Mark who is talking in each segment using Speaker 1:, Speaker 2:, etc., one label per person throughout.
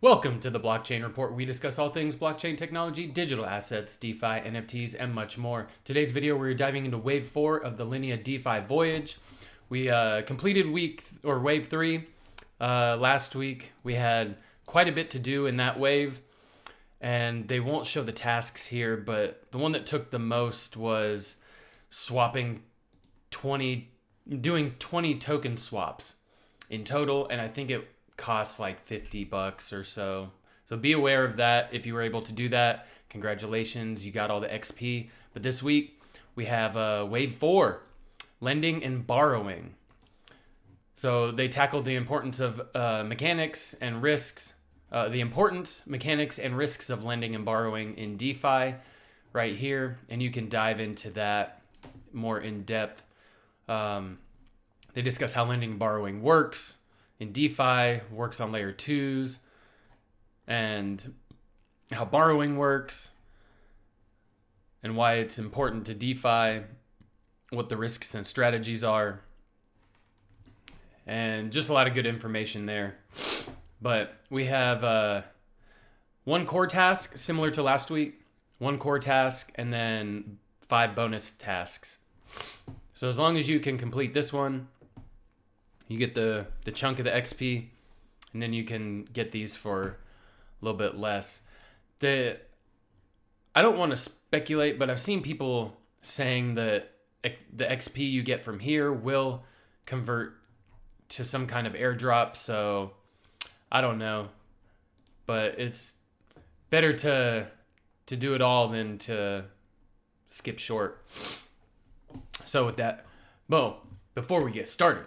Speaker 1: Welcome to the Blockchain Report. We discuss all things blockchain technology, digital assets, DeFi, NFTs, and much more. Today's video, we're diving into Wave 4 of the Linea DeFi Voyage. We completed Wave 3 last week. We had quite a bit to do in that wave, and they won't show the tasks here, but the one that took the most was doing 20 token swaps in total, and I think it costs like $50 or so. So be aware of that. If you were able to do that, congratulations, you got all the XP. But this week we have Wave 4, lending and borrowing. So they tackled the importance of mechanics and risks, of lending and borrowing in DeFi right here, and you can dive into that more in depth. They discuss how lending and borrowing works in DeFi, works on layer 2s, and how borrowing works, and why it's important to DeFi, what the risks and strategies are, and just a lot of good information there. But we have one core task, similar to last week, one core task, and then 5 bonus tasks. So as long as you can complete this one, you get the chunk of the XP, and then you can get these for a little bit less. I don't want to speculate, but I've seen people saying that the XP you get from here will convert to some kind of airdrop, so I don't know. But it's better to do it all than to skip short. So with that, before we get started,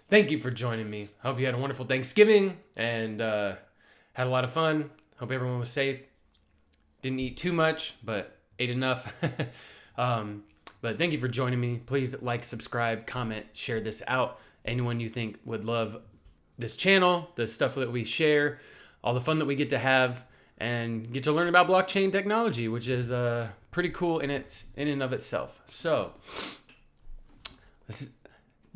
Speaker 1: thank you for joining me. I hope you had a wonderful Thanksgiving and had a lot of fun. Hope everyone was safe. Didn't eat too much, but ate enough. But thank you for joining me. Please like, subscribe, comment, share this out. Anyone you think would love this channel, the stuff that we share, all the fun that we get to have, and get to learn about blockchain technology, which is pretty cool in and of itself. So let's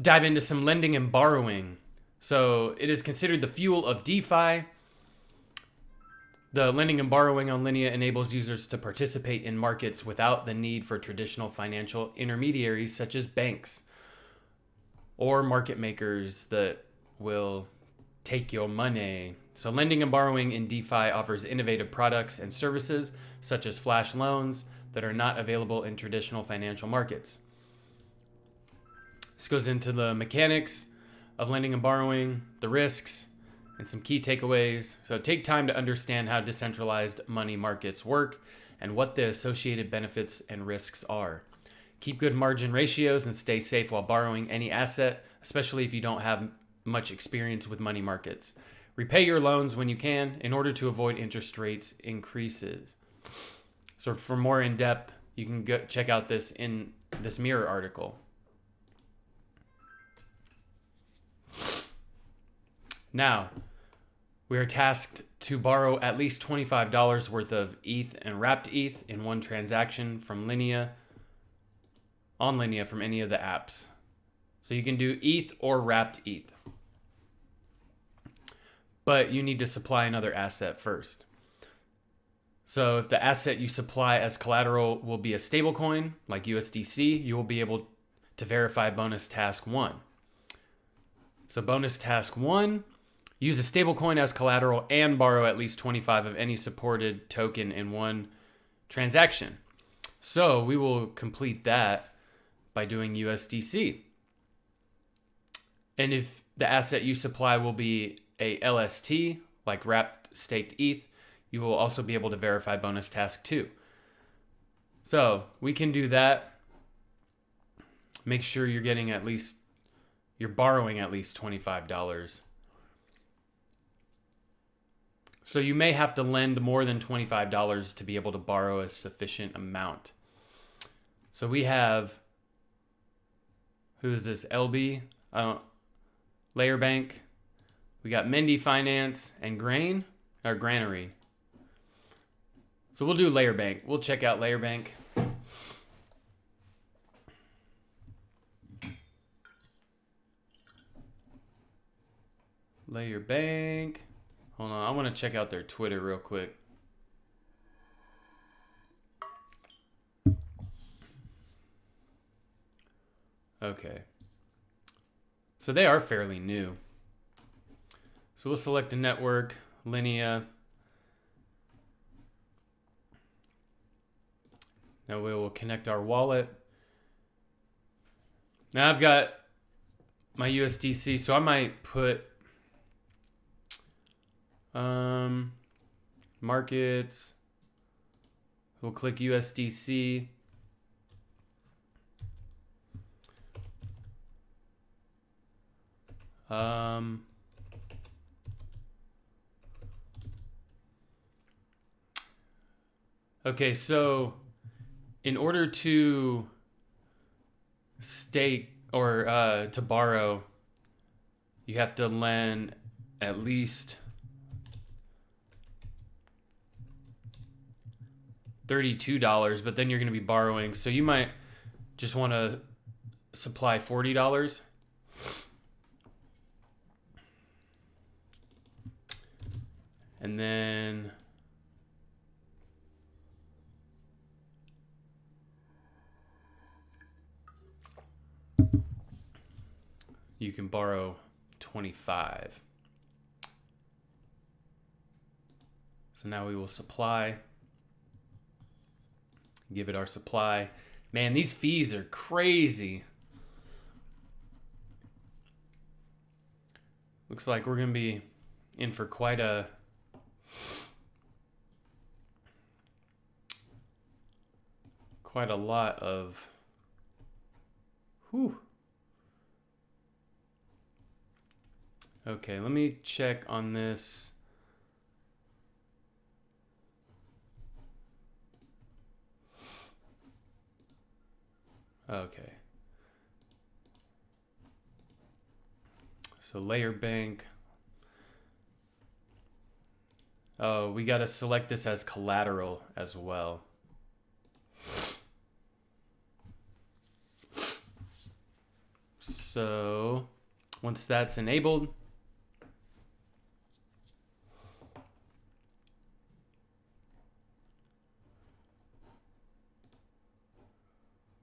Speaker 1: dive into some lending and borrowing. So it is considered the fuel of DeFi. The lending and borrowing on Linea enables users to participate in markets without the need for traditional financial intermediaries such as banks or market makers that will take your money. So lending and borrowing in DeFi offers innovative products and services such as flash loans that are not available in traditional financial markets. This goes into the mechanics of lending and borrowing, the risks, and some key takeaways. So take time to understand how decentralized money markets work and what the associated benefits and risks are. Keep good margin ratios and stay safe while borrowing any asset, especially if you don't have much experience with money markets. Repay your loans when you can in order to avoid interest rates increases. So for more in depth, you can go check out this in this Mirror article. Now, we are tasked to borrow at least $25 worth of ETH and wrapped ETH in one transaction from Linea, on Linea from any of the apps. So you can do ETH or wrapped ETH. But you need to supply another asset first. So if the asset you supply as collateral will be a stablecoin, like USDC, you will be able to verify bonus task 1. So bonus task 1, use a stablecoin as collateral and borrow at least 25 of any supported token in one transaction. So we will complete that by doing USDC. And if the asset you supply will be a LST, like wrapped staked ETH, you will also be able to verify bonus task 2. So we can do that. Make sure you're borrowing at least $25. So you may have to lend more than $25 to be able to borrow a sufficient amount. So we have, who is this? LB, Layer Bank. We got Mendy Finance and Granary. So we'll do Layer Bank. We'll check out Layer Bank. Layer Bank. Hold on, I want to check out their Twitter real quick. Okay. So they are fairly new. So we'll select a network, Linea. Now we will connect our wallet. Now I've got my USDC, so I might put markets. We'll click USDC. Okay, so in order to stake or to borrow, you have to lend at least $32, but then you're going to be borrowing. So you might just want to supply $40. And then you can borrow 25. So now we will supply. Give it our supply. Man, these fees are crazy. Looks like we're going to be in for quite a lot of Okay, let me check on this. Okay. So layer bank. Oh, we got to select this as collateral as well. So once that's enabled,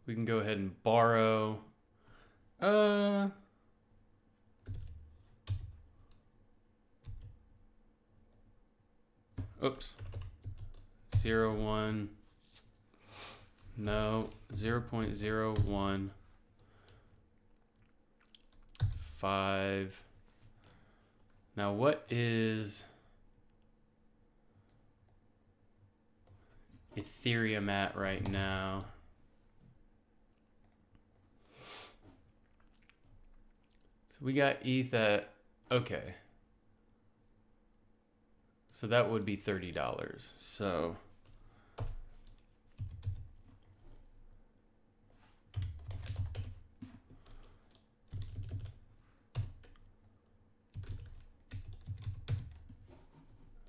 Speaker 1: we can go ahead and borrow. Oops. 0.01. No, 0.01. 5. Now what is Ethereum at right now? So we got ETH at, okay. So that would be $30. So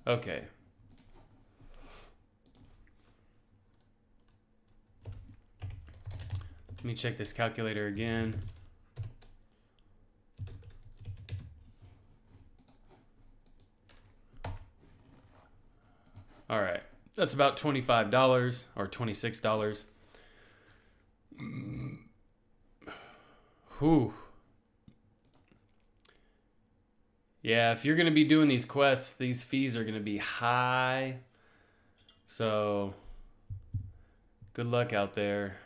Speaker 1: okay. Let me check this calculator again. All right. That's about $25 or $26. Whew. Yeah, if you're going to be doing these quests, these fees are going to be high. So good luck out there.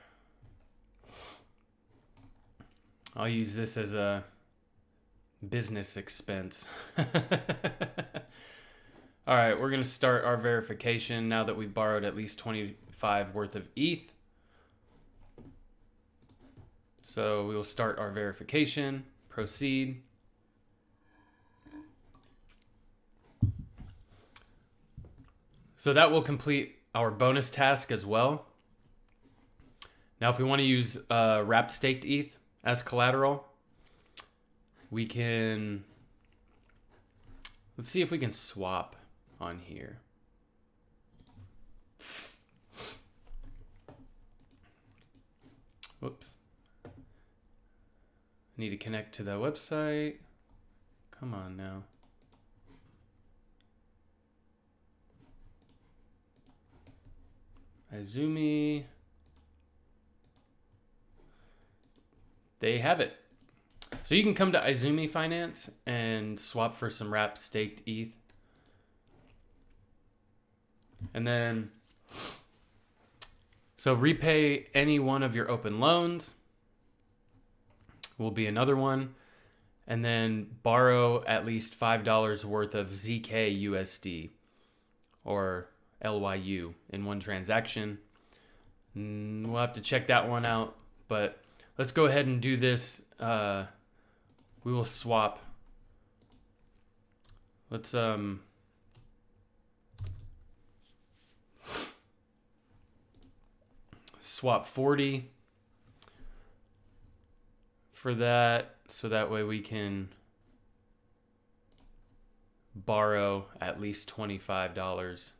Speaker 1: I'll use this as a business expense. All right, we're going to start our verification now that we've borrowed at least 25 worth of ETH. So we will start our verification, proceed. So that will complete our bonus task as well. Now, if we want to use wrapped staked ETH as collateral, we can, let's see if we can swap on here. Whoops. I need to connect to the website. Come on now. Izumi. They have it. So you can come to Izumi Finance and swap for some wrapped staked ETH. And then, so repay any one of your open loans will be another one. And then borrow at least $5 worth of ZK USD or LYU in one transaction. We'll have to check that one out, but let's go ahead and do this. We will swap. Let's swap 40 for that, so that way we can borrow at least $25.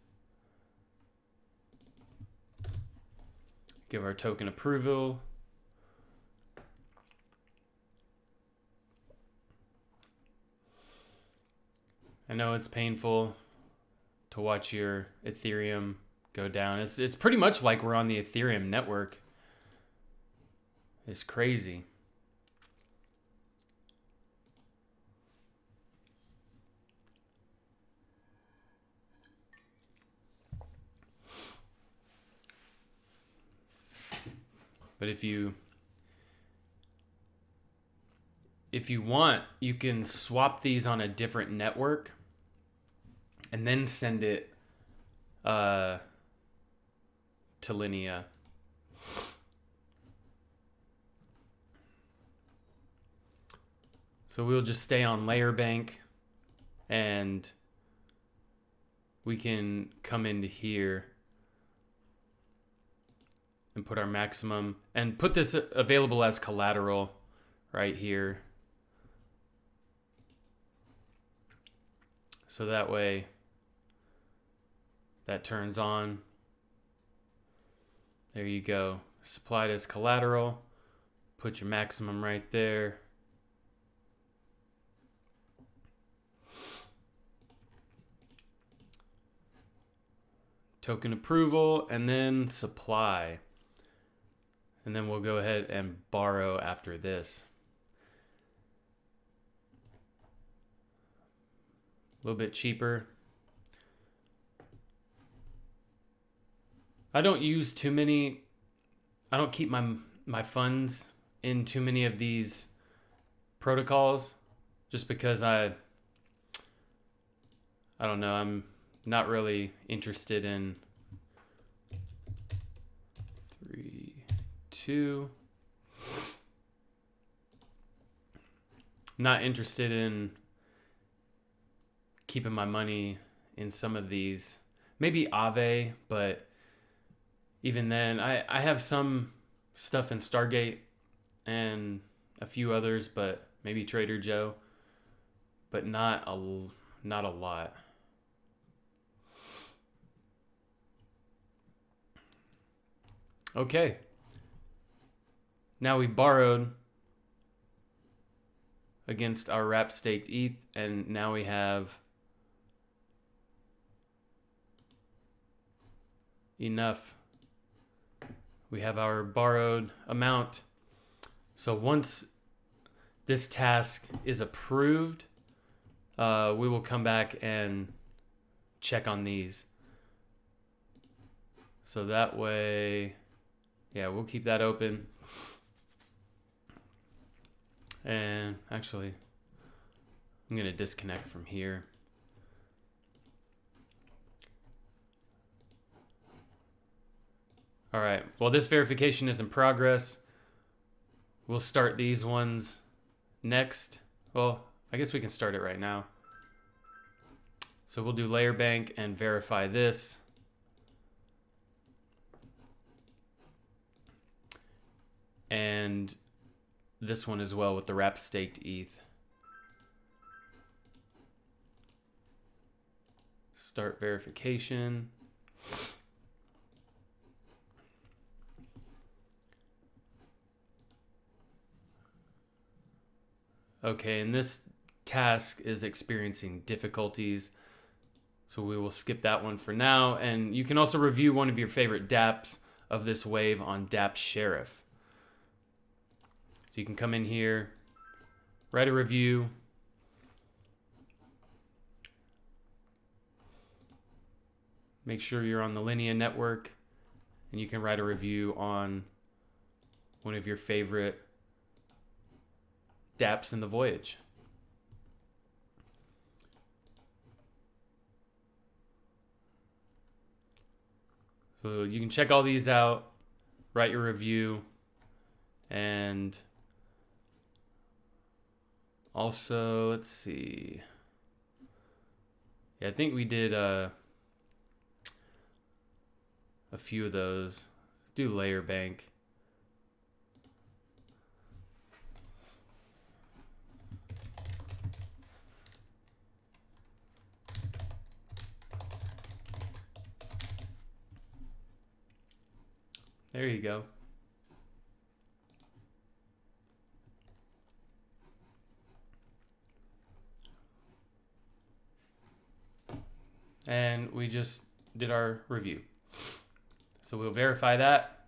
Speaker 1: Give our token approval. I know it's painful to watch your Ethereum go down. It's pretty much like we're on the Ethereum network. It's crazy. But if you want, you can swap these on a different network and then send it to Linea. So we'll just stay on Layer Bank, and we can come into here and put our maximum and put this available as collateral right here. So that way that turns on. There you go. Supplied as collateral. Put your maximum right there. Token approval, and then supply. And then we'll go ahead and borrow after this. A little bit cheaper. I don't use too many. I don't keep my funds in too many of these protocols, just because I don't know, I'm not really interested in 3, 2. Not interested in keeping my money in some of these. Maybe Aave, but even then, I have some stuff in Stargate and a few others, but maybe Trader Joe, but not a lot. Okay. Now we borrowed against our wrapped staked ETH, and now we have enough. We have our borrowed amount. So once this task is approved, we will come back and check on these. So that way, yeah, we'll keep that open. And actually, I'm going to disconnect from here. All right, well, this verification is in progress. We'll start these ones next. Well, I guess we can start it right now. So we'll do Layer Bank and verify this. And this one as well with the wrapped staked ETH. Start verification. Okay, and this task is experiencing difficulties. So we will skip that one for now. And you can also review one of your favorite dApps of this wave on dApp Sheriff. So you can come in here, write a review. Make sure you're on the Linea network, and you can write a review on one of your favorite dApps in the Voyage. So you can check all these out, write your review, and also, let's see. Yeah, I think we did a few of those. Do layer bank. There you go. And we just did our review. So we'll verify that.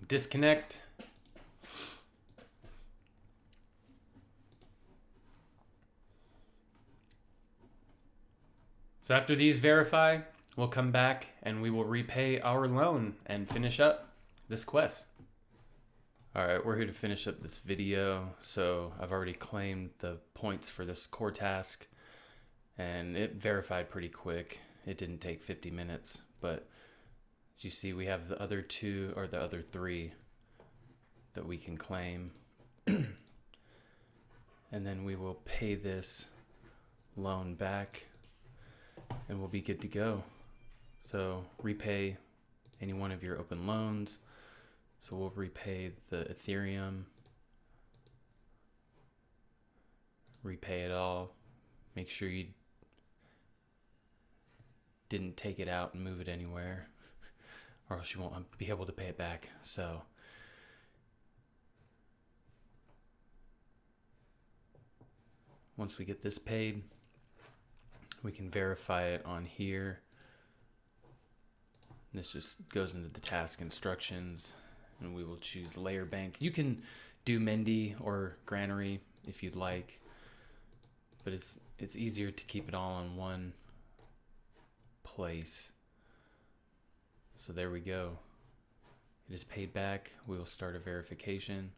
Speaker 1: Disconnect. So after these verify, we'll come back and we will repay our loan and finish up this quest. All right, we're here to finish up this video. So I've already claimed the points for this core task, and it verified pretty quick. It didn't take 50 minutes, but as you see, we have the other two or the other three that we can claim. And then we will pay this loan back and we'll be good to go. So repay any one of your open loans. So we'll repay the Ethereum, repay it all. Make sure you didn't take it out and move it anywhere, or else you won't be able to pay it back. So once we get this paid, we can verify it on here. This just goes into the task instructions, and we will choose layer bank. You can do Mendy or Granary if you'd like, but it's easier to keep it all in one place. So there we go. It is paid back. We will start a verification.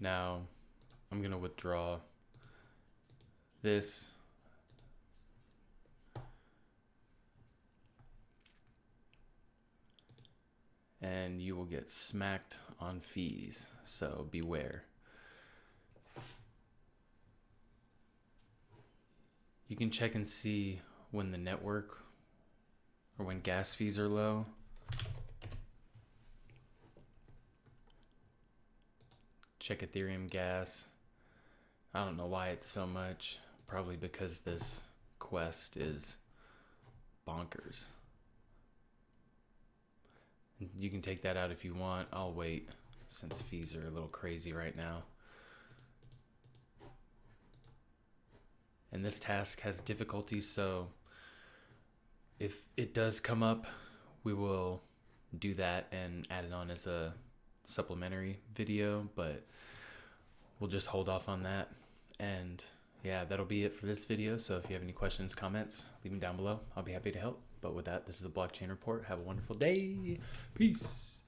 Speaker 1: Now I'm going to withdraw this. And you will get smacked on fees, so beware. You can check and see when the network or when gas fees are low. Check Ethereum gas. I don't know why it's so much. Probably because this quest is bonkers. You can take that out if you want. I'll wait since fees are a little crazy right now. And this task has difficulty, so if it does come up, we will do that and add it on as a supplementary video, but we'll just hold off on that. And yeah, that'll be it for this video. So if you have any questions, comments, leave them down below. I'll be happy to help. But with that, this is a blockchain report. Have a wonderful day. Peace.